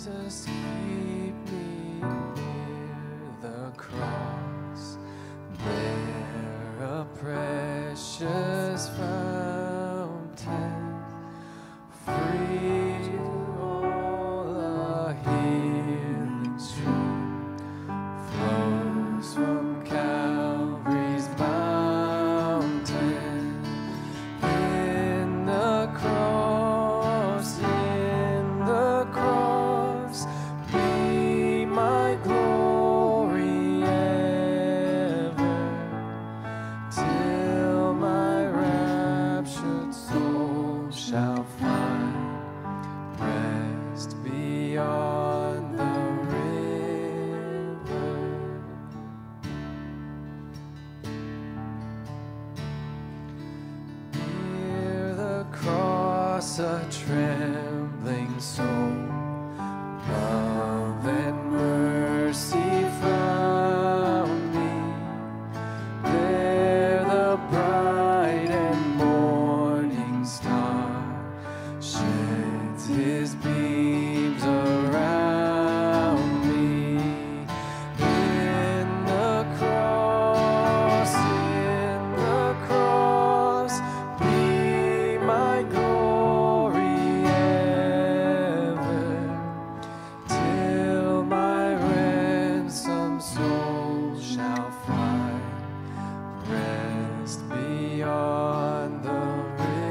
Jesus, keep me near the cross, there a precious fountain, free to all a healing stream, flows from Calvary's mountain. In the cross, be my glory ever, till my raptured soul shall find rest beyond the river. Near the cross, a trembling soul, love and mercy found me. There the bright and morning star sheds his beams around me. In the cross, be my glory ever, till my ransomed soul shall find rest beyond the river.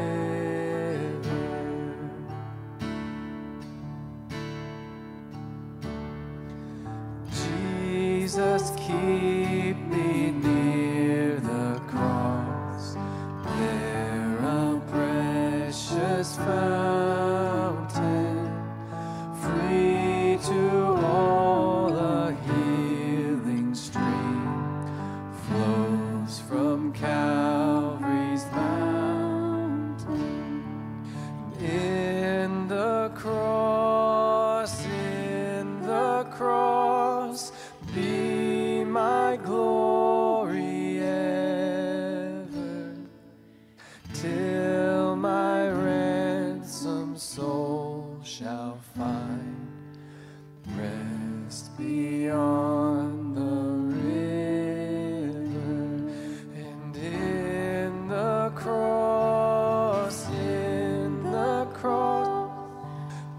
Jesus, keep me near the cross, there a precious fountain, free to all a healing stream, flows from Calvary's mountain. In the cross, be my glory ever, till my ransomed soul shall find rest beyond the river. And in the cross,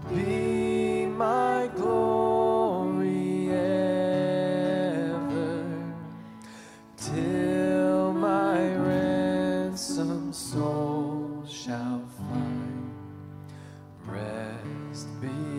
be my glory ever, till my ransomed soul shall find rest beyond